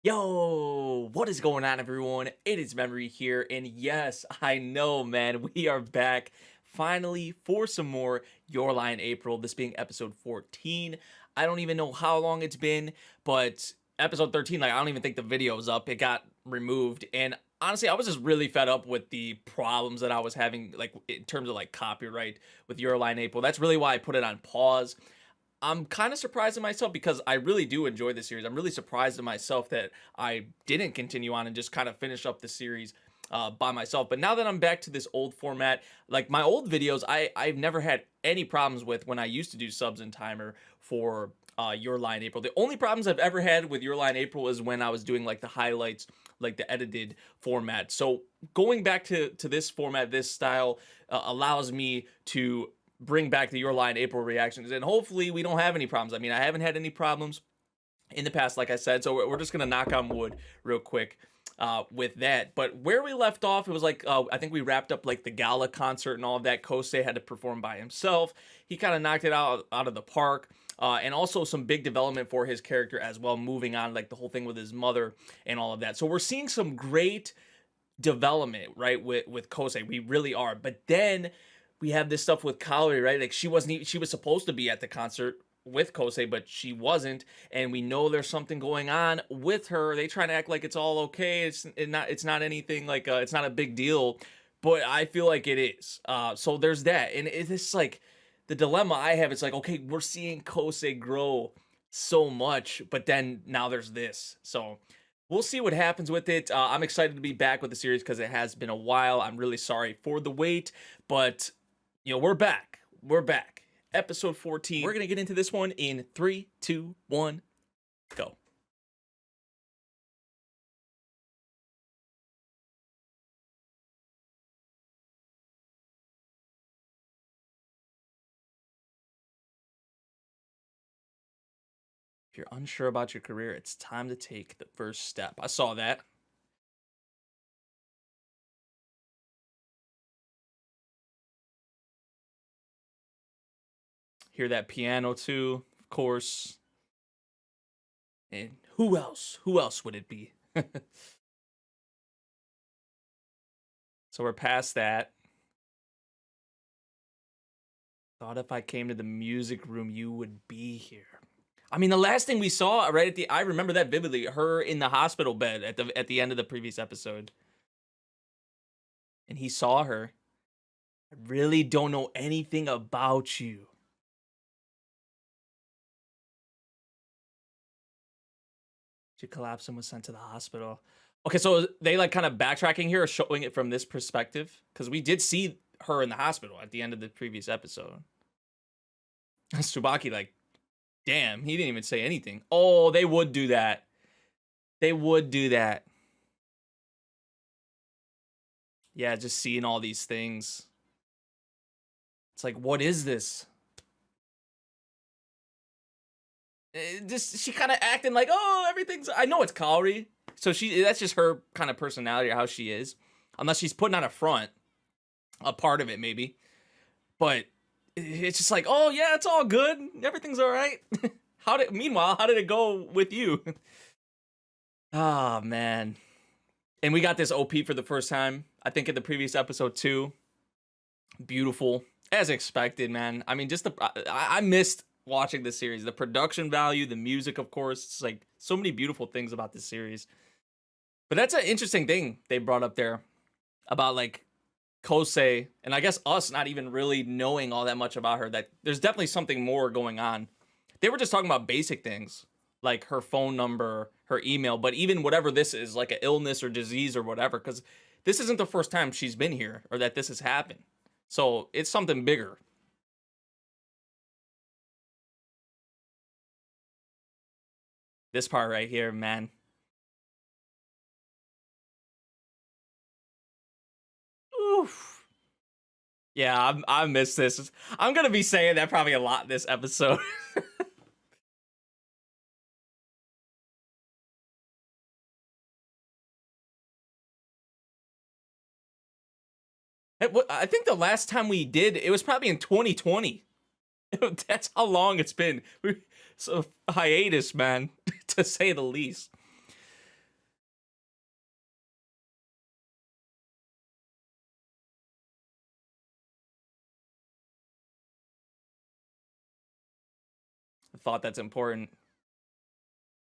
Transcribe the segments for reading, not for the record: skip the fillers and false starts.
Yo, what is going on, everyone? It is Memory here, and yes, I know, man, we are back finally for some more Your Lie in April, this being episode 14. I don't even know how long it's been, but episode 13, like, I don't even think the video is up. It got removed, and honestly, I was just really fed up with the problems that I was having, like, in terms of, like, copyright with Your Lie in April. That's really why I put it on pause. I'm kind of surprised at myself because I really do enjoy the series. I'm really surprised at myself that I didn't continue on and just kind of finish up the series by myself. But now that I'm back to this old format, like my old videos, I've never had any problems with when I used to do subs and timer for Your Lie in April. The only problems I've ever had with Your Lie in April is when I was doing like the highlights, like the edited format. So going back to this format, this style allows me to bring back the Your Lie in April reactions, and hopefully we don't have any problems. I mean, I haven't had any problems in the past, like I said, so we're just gonna knock on wood real quick with that. But where we left off, it was like I think we wrapped up like the gala concert and all of that. Kousei had to perform by himself. He kind of knocked it out of the park. And also some big development for his character as well, moving on, like the whole thing with his mother and all of that. So we're seeing some great development, right, with Kousei. We really are. But then we have this stuff with Kaori, right? Like she was supposed to be at the concert with Kousei, but she wasn't, and we know there's something going on with her. They try to act like it's all okay. It's not anything like it's not a big deal, but I feel like it is. So there's that, and it's like the dilemma I have. It's like, okay, we're seeing Kousei grow so much, but then now there's this. So we'll see what happens with it. I'm excited to be back with the series because it has been a while. I'm really sorry for the wait, but we're back. We're back. Episode 14. We're going to get into this one in 3, 2, 1, go. If you're unsure about your career, it's time to take the first step. I saw that. Hear that piano too, of course. And who else? Who else would it be? So we're past that. Thought if I came to the music room, you would be here. I mean, the last thing we saw right at I remember that vividly. Her in the hospital bed at the end of the previous episode, and he saw her. I really don't know anything about you. She collapsed and was sent to the hospital. Okay, so they like kind of backtracking here, or showing it from this perspective, because we did see her in the hospital at the end of the previous episode. Tsubaki, like, damn, he didn't even say anything. Oh, they would do that. They would do that. Yeah, just seeing all these things. It's like, what is this? Just she kind of acting like, oh, everything's. I know it's Kaori, so that's just her kind of personality or how she is, unless she's putting on a front, a part of it maybe. But it's just like, oh yeah, it's all good, everything's all right. Meanwhile, how did it go with you? Oh man, and we got this OP for the first time, I think, in the previous episode too. Beautiful as expected, man. I mean, just I missed watching this series. The production value, the music, of course. It's like so many beautiful things about this series. But that's an interesting thing they brought up there about like Kousei, and I guess us not even really knowing all that much about her, that there's definitely something more going on. They were just talking about basic things like her phone number, her email, but even whatever this is, like an illness or disease or whatever, because this isn't the first time she's been here or that this has happened. So it's something bigger. This part right here, man. Oof. Yeah, I missed this. I'm gonna be saying that probably a lot this episode. I think the last time we did, it was probably in 2020. That's how long it's been. So hiatus, man, to say the least. thought that's important.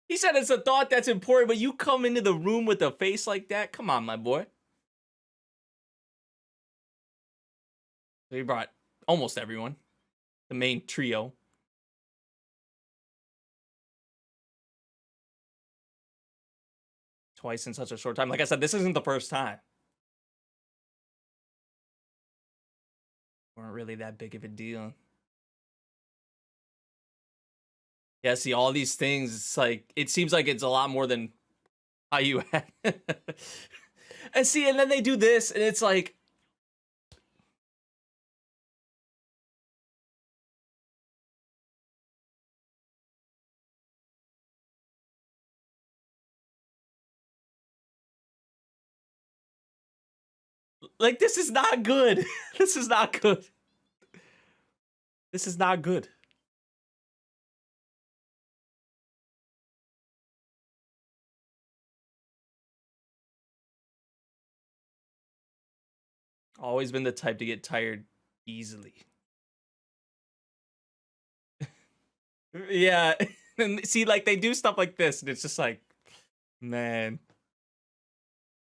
He said it's a thought that's important, but you come into the room with a face like that? Come on, my boy. So he brought almost everyone. The main trio. Twice in such a short time. Like I said, this isn't the first time. Weren't really that big of a deal. Yeah, see, all these things, it's like, it seems like it's a lot more than how you act. And see, and then they do this, and it's like, this is not good. This is not good. This is not good. Always been the type to get tired easily. Yeah. And see, like, they do stuff like this, and it's just like, man.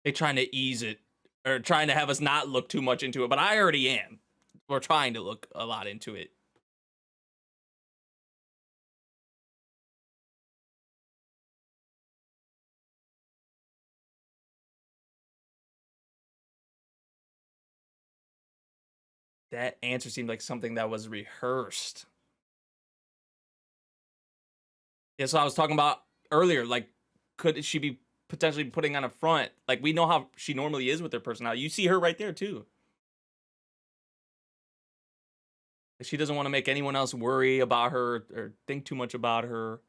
They're trying to ease it, or trying to have us not look too much into it, but I already am. We're trying to look a lot into it. That answer seemed like something that was rehearsed. Yeah, so I was talking about earlier, like, could she be potentially putting on a front? Like, we know how she normally is with her personality. You see her right there, too. She doesn't want to make anyone else worry about her or think too much about her.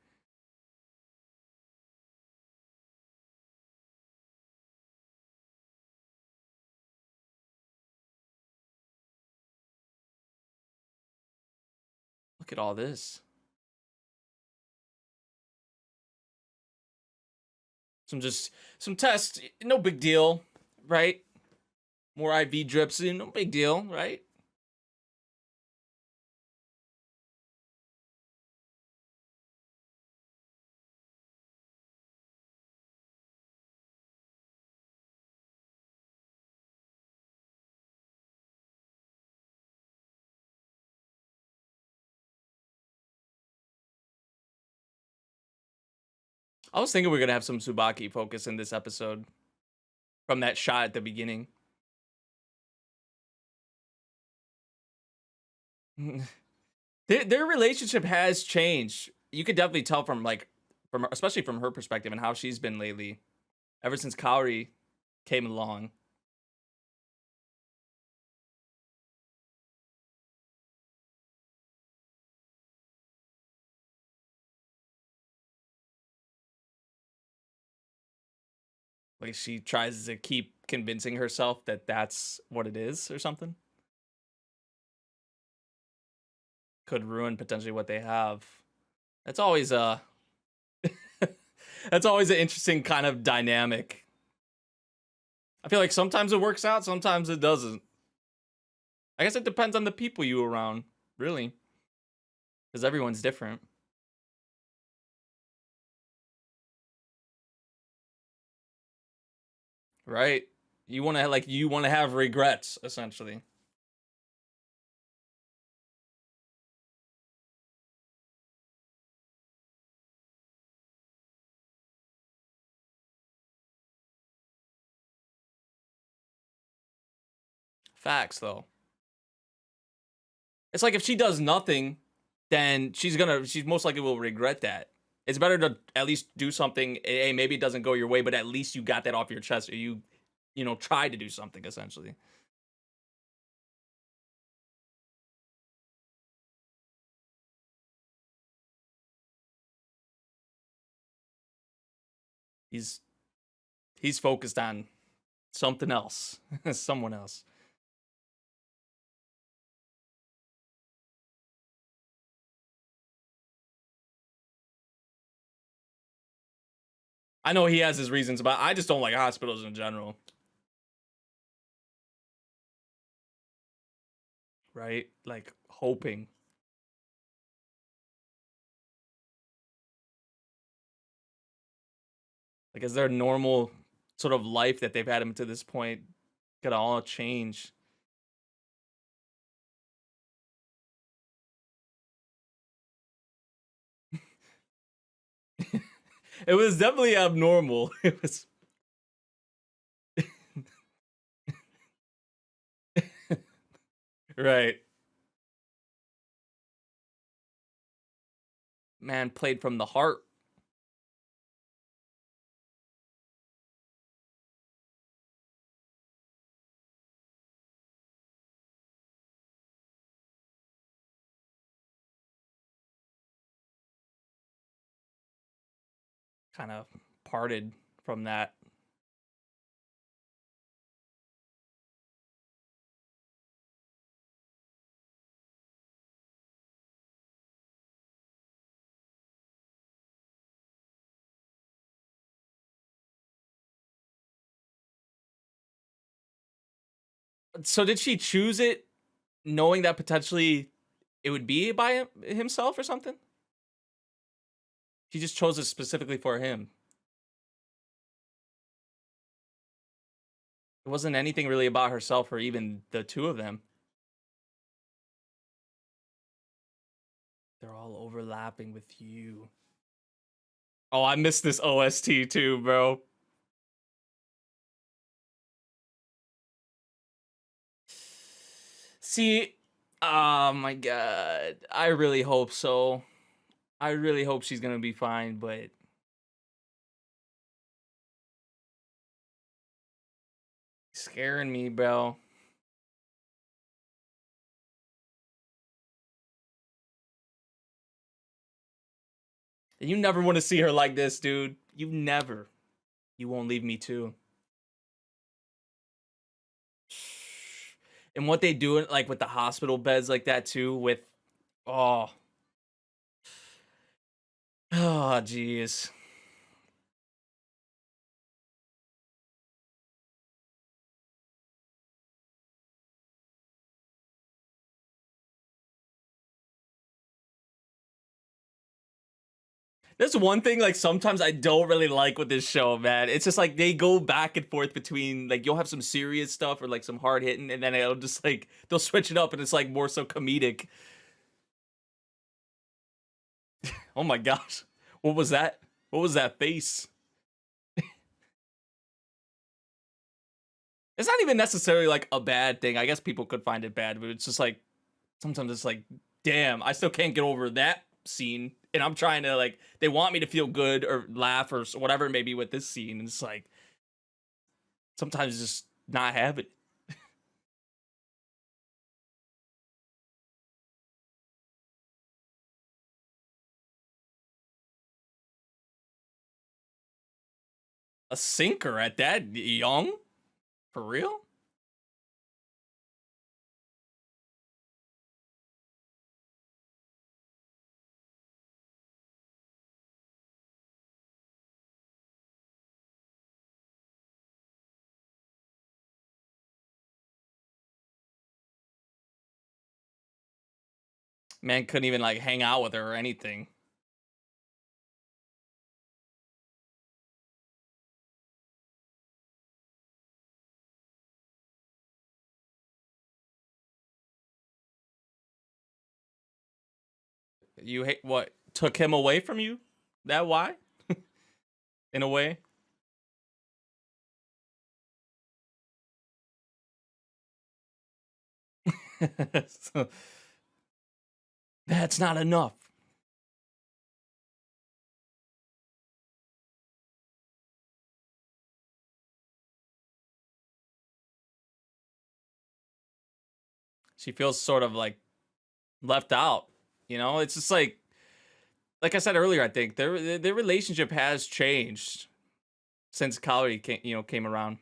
Look at all this. Some tests, no big deal, right? More IV drips, no big deal, right? I was thinking we are gonna have some Tsubaki focus in this episode from that shot at the beginning. Their relationship has changed. You could definitely tell from especially from her perspective and how she's been lately, ever since Kaori came along. Like, she tries to keep convincing herself that that's what it is or something. Could ruin potentially what they have. That's always that's always an interesting kind of dynamic. I feel like sometimes it works out, sometimes it doesn't. I guess it depends on the people you around, really, because everyone's different. Right? You want to have regrets, essentially. Facts, though. It's like if she does nothing, then she's most likely will regret that. It's better to at least do something. Hey, maybe it doesn't go your way, but at least you got that off your chest, or you tried to do something, essentially. He's he's focused on something else, someone else. I know he has his reasons, but I just don't like hospitals in general. Right? Like, hoping. Like, is their normal sort of life that they've had him to this point gonna all change? It was definitely abnormal. It was right. Man played from the heart. Kind of parted from that. So did she choose it knowing that potentially it would be by himself or something? She just chose it specifically for him. It wasn't anything really about herself or even the two of them. They're all overlapping with you. Oh, I missed this OST too, bro. See, oh my god. I really hope so. I really hope she's gonna be fine, but scaring me, bro. You never want to see her like this, dude. You never. You won't leave me too. And what they do, like with the hospital beds, like that too. With oh, oh, jeez. That's one thing, like, sometimes I don't really like with this show, man. It's just like they go back and forth between, like, you'll have some serious stuff or like some hard hitting, and then it'll just like they'll switch it up and it's like more so comedic. Oh my gosh. What was that? What was that face? It's not even necessarily like a bad thing. I guess people could find it bad, but it's just like sometimes it's like, damn, I still can't get over that scene. And I'm trying to like, they want me to feel good or laugh or whatever, maybe with this scene. And it's like, sometimes just not have it. A sinker at that young? For real? Man couldn't even like hang out with her or anything. You hate what? Took him away from you? That why? In a way? So, that's not enough. She feels sort of like left out. You know, it's just like I said earlier, I think their relationship has changed since Kaori came around.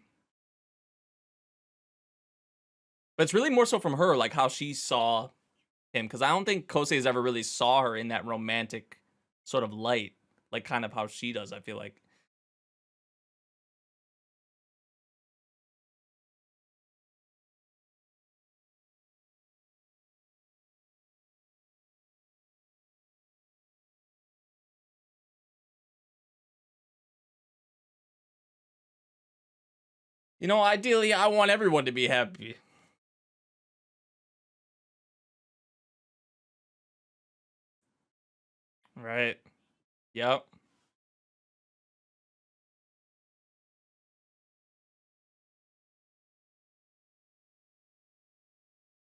But it's really more so from her, like how she saw him, because I don't think Kosei's ever really saw her in that romantic sort of light, like kind of how she does. I feel like You know, ideally, I want everyone to be happy. Right. Yep.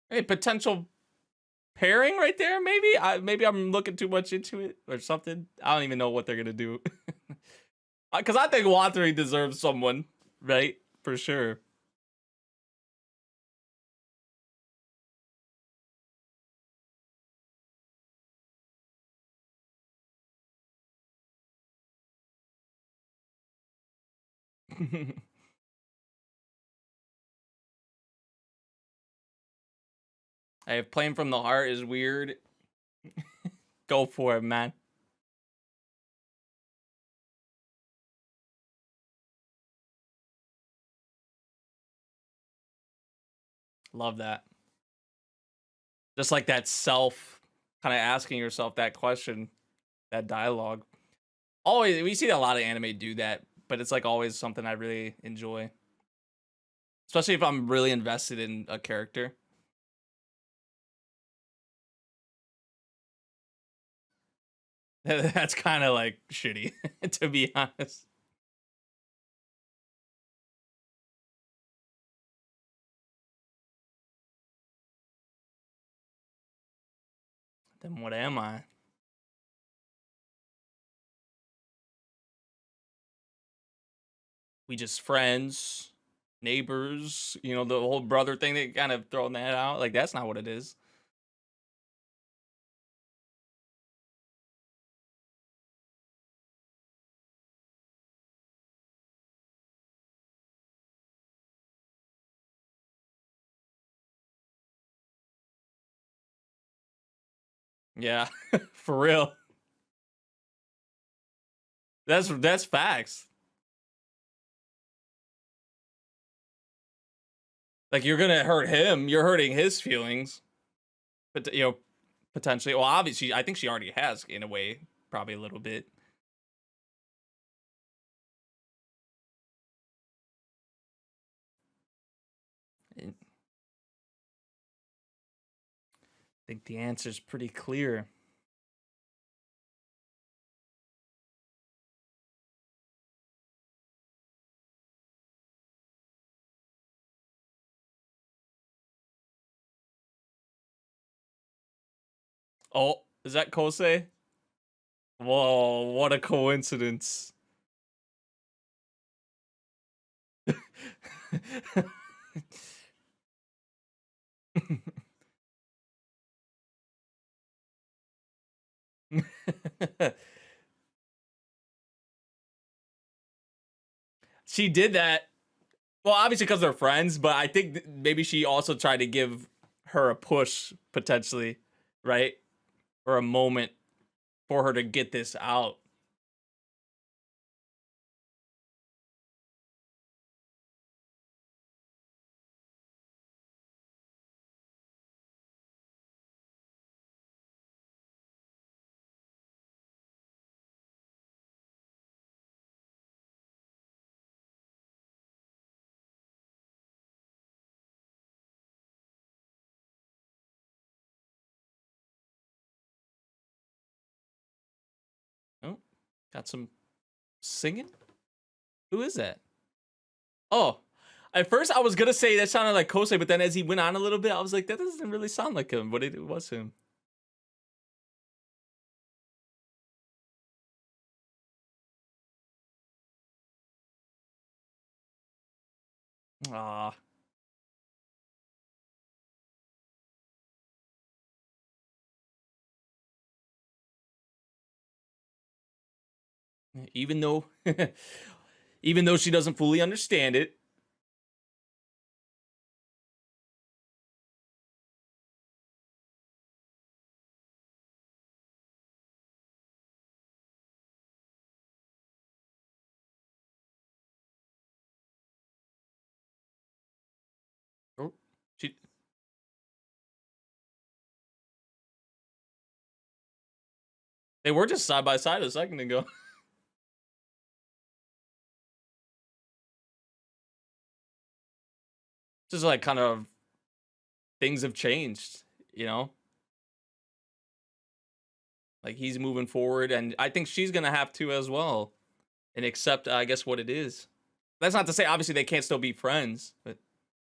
Hey, potential pairing right there, maybe? Maybe I'm looking too much into it or something. I don't even know what they're going to do. Because I think Watari deserves someone, right? For sure. Hey, if playing from the heart is weird, go for it, man. Love that. Just like that self kind of asking yourself that question, that dialogue. Always, we see a lot of anime do that, but it's like always something I really enjoy, especially if I'm really invested in a character. That's kind of like shitty, to be honest. Then what am I? We just friends, neighbors, you know, the whole brother thing, they kind of throwing that out. Like, that's not what it is. Yeah, for real. That's facts. Like, you're gonna hurt him. You're hurting his feelings. But you know, potentially. Well, obviously, I think she already has in a way, probably a little bit. I think the answer's pretty clear. Oh, is that Kousei? Whoa, what a coincidence. She did that. Well, obviously because they're friends, but I think maybe she also tried to give her a push potentially, right? Or a moment for her to get this out. Oh, got some singing? Who is that? Oh, at first I was gonna say that sounded like Kousei, but then as he went on a little bit, I was like, that doesn't really sound like him, but it was him. Ah, even though, even though she doesn't fully understand it. Oh, she, they were just side by side a second ago. Just like kind of things have changed, you know? Like he's moving forward, and I think she's gonna have to as well, and accept, I guess, what it is. That's not to say obviously they can't still be friends, but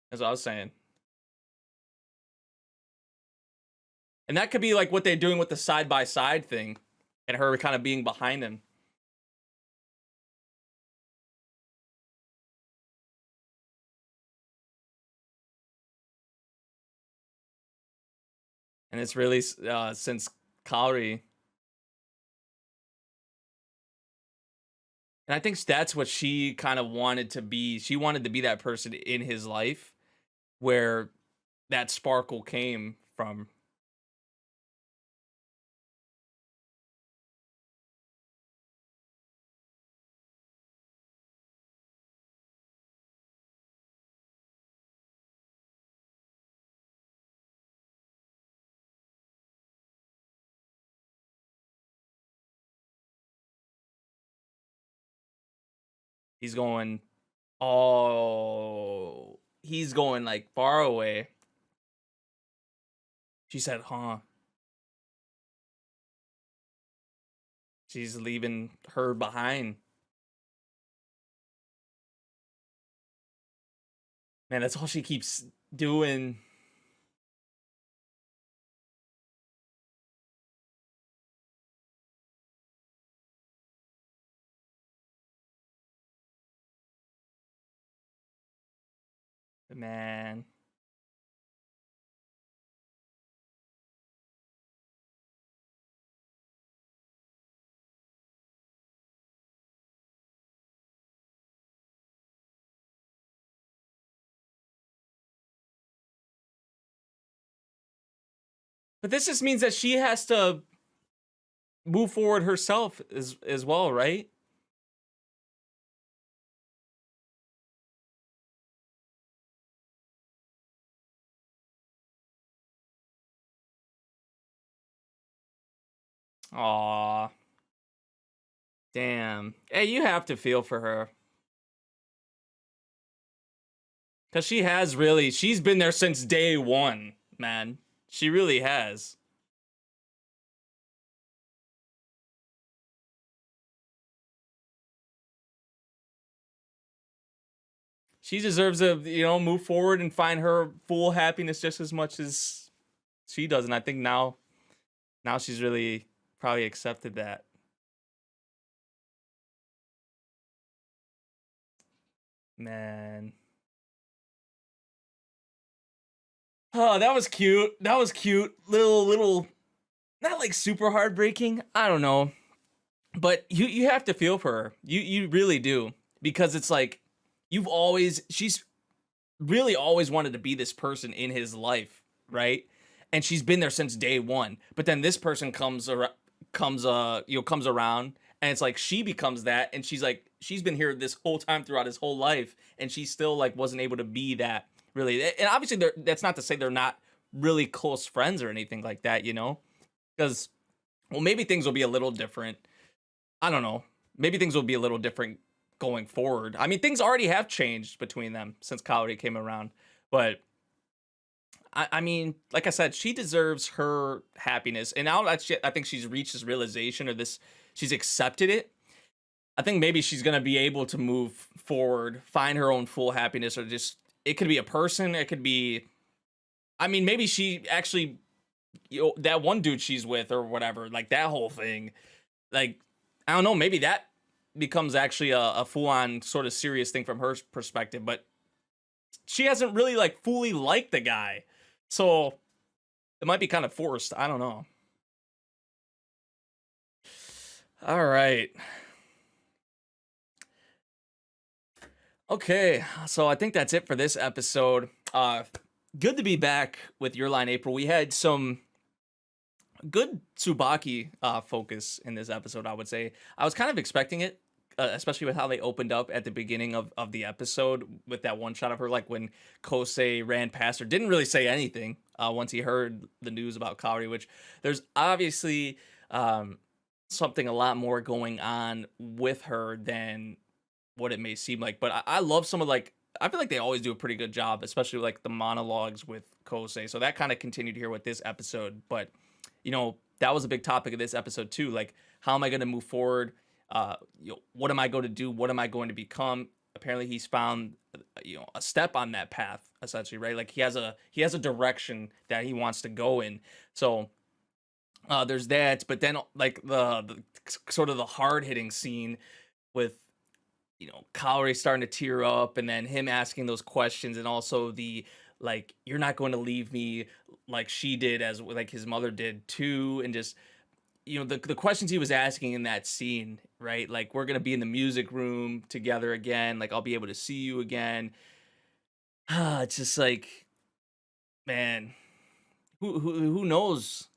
that's what I was saying. And that could be like what they're doing with the side by side thing, and her kind of being behind him. And it's really since Kaori. And I think that's what she kind of wanted to be. She wanted to be that person in his life where that sparkle came from. He's going, oh, he's going like far away. She said, huh? She's leaving her behind. Man, that's all she keeps doing. Man. But this just means that she has to move forward herself as well, right? Aw. Damn. Hey, you have to feel for her. Because she has really, she's been there since day one, man. She really has. She deserves to, move forward and find her full happiness just as much as she does. And I think now she's really probably accepted that. Man. Oh, that was cute. That was cute. Little, not like super heartbreaking. I don't know. But you have to feel for her. You really do. Because it's like, she's really always wanted to be this person in his life, right? And she's been there since day one. But then this person comes around, and it's like she becomes that, and she's been here this whole time throughout his whole life, and she still like wasn't able to be that really. And obviously, that's not to say they're not really close friends or anything like that, because well, maybe things will be a little different. I don't know. Maybe things will be a little different going forward. I mean, things already have changed between them since Kaori came around. But I mean, like I said, she deserves her happiness. And now that I think she's reached this realization, or she's accepted it. I think maybe she's gonna be able to move forward, find her own full happiness, or just it could be a person, it could be. I mean, maybe she actually, that one dude she's with or whatever, like that whole thing. Like, I don't know, maybe that becomes actually a full-on sort of serious thing from her perspective, but she hasn't really like fully liked the guy, so it might be kind of forced. I don't know. All right. Okay, so I think that's it for this episode. Good to be back with Your Line April. We had some good Tsubaki focus in this episode, I would say. I was kind of expecting it, especially with how they opened up at the beginning of the episode with that one shot of her, like when Kousei ran past her. Didn't really say anything once he heard the news about Kaori, which there's obviously something a lot more going on with her than what it may seem like. But I love some of like I feel like they always do a pretty good job, especially like the monologues with Kousei. So that kind of continued here with this episode. But that was a big topic of this episode too. Like, how am I going to move forward? What am I going to do? What am I going to become? Apparently, he's found a step on that path, essentially, right? Like he has a direction that he wants to go in. So there's that. But then like the sort of the hard hitting scene with Kaori starting to tear up, and then him asking those questions, and also the like, you're not going to leave me like she did, as like his mother did too, and just the questions he was asking in that scene, right? Like, we're gonna be in the music room together again. Like, I'll be able to see you again. It's just like, man, who knows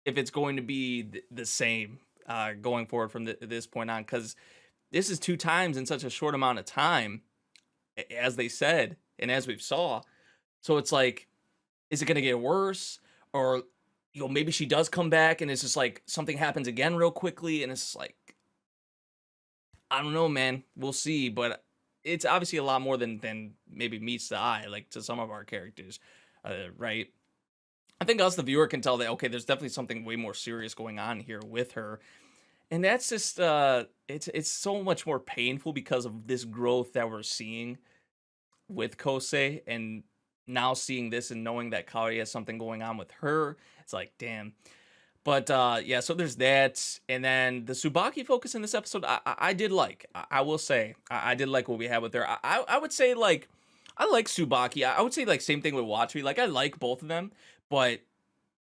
if it's going to be the same going forward from this point on? Because this is 2 times in such a short amount of time, as they said, and as we've saw. So it's like, is it going to get worse? Or, maybe she does come back and it's just like something happens again real quickly. And it's like, I don't know, man. We'll see. But it's obviously a lot more than maybe meets the eye, like to some of our characters, right? I think us, the viewer, can tell that, okay, there's definitely something way more serious going on here with her. And that's just it's so much more painful because of this growth that we're seeing with Kousei, and now seeing this and knowing that Kaori has something going on with her. It's like, damn. But yeah, so there's that. And then the Tsubaki focus in this episode, I did like. I will say, I did like what we had with her. I would say, like, I like Tsubaki. I would say, like, same thing with Watari. Like, I like both of them, but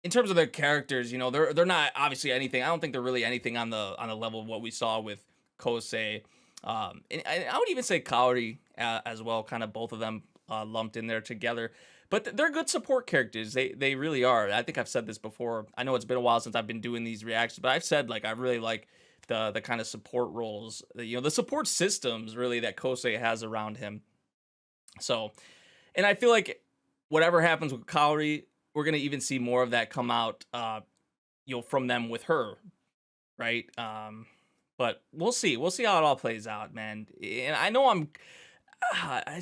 in terms of their characters, they're not obviously anything. I don't think they're really anything on the level of what we saw with Kousei. And I would even say Kaori as well, kind of both of them lumped in there together. But they're good support characters. They really are. I think I've said this before. I know it's been a while since I've been doing these reactions, but I've said, like, I really like the kind of support roles, the support systems really that Kousei has around him. So, and I feel like whatever happens with Kaori, we're gonna even see more of that come out, from them with her, right? But we'll see. We'll see how it all plays out, man. And I know I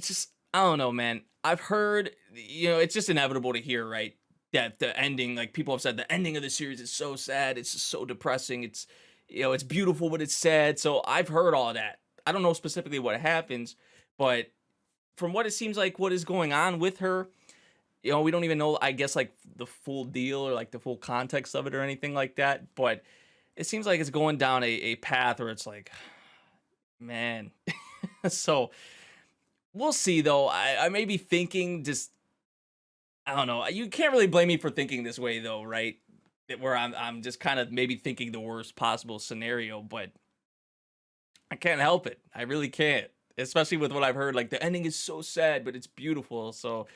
don't know, man. I've heard, it's just inevitable to hear, right? That the ending, like, people have said the ending of the series is so sad. It's just so depressing. It's, it's beautiful, but it's sad. So I've heard all that. I don't know specifically what happens, but from what it seems like, what is going on with her, we don't even know, I guess, like, the full deal or like the full context of it or anything like that. But it seems like it's going down a path where it's like, man. So we'll see, though. I may be thinking just, I don't know. You can't really blame me for thinking this way, though, right? Where I'm just kind of maybe thinking the worst possible scenario, but I can't help it. I really can't. Especially with what I've heard. Like, the ending is so sad, but it's beautiful. So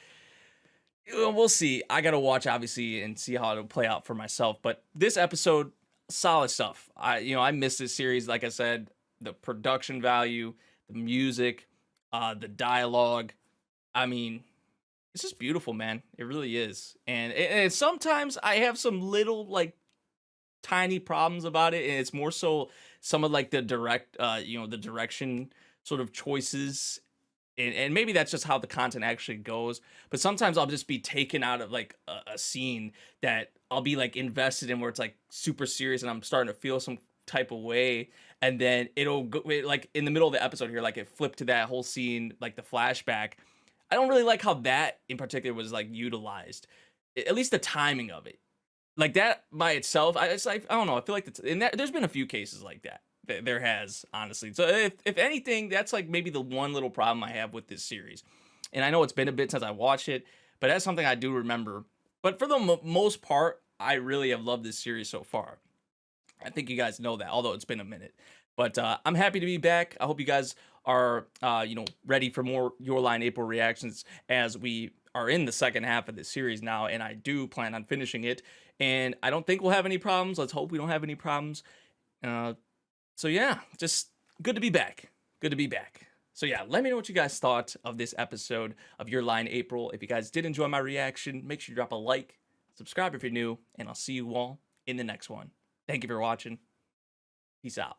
we'll see. I gotta watch, obviously, and see how it'll play out for myself. But this episode, solid stuff. I missed this series. Like I said, the production value, the music, the dialogue. I mean, it's just beautiful, man. It really is. And sometimes I have some little, like, tiny problems about it, and it's more so some of, like, the the direction sort of choices, and maybe that's just how the content actually goes. But sometimes I'll just be taken out of, like, a scene that I'll be, like, invested in, where it's, like, super serious and I'm starting to feel some type of way, and then it'll go, like, in the middle of the episode here, like, it flipped to that whole scene, like the flashback. I don't really like how that in particular was, like, utilized, at least the timing of it. Like, that by itself, it's like, I don't know. I feel like there's been a few cases like that. There has, honestly. So if anything, that's, like, maybe the one little problem I have with this series. And I know it's been a bit since I watched it, but that's something I do remember. But for the most part, I really have loved this series so far. I think you guys know that, although it's been a minute. But I'm happy to be back. I hope you guys are, ready for more Your Line April reactions, as we are in the second half of this series now, and I do plan on finishing it. And I don't think we'll have any problems. Let's hope we don't have any problems. So yeah, just good to be back. Good to be back. So yeah, let me know what you guys thought of this episode of Your Line April. If you guys did enjoy my reaction, make sure you drop a like, subscribe if you're new, and I'll see you all in the next one. Thank you for watching. Peace out.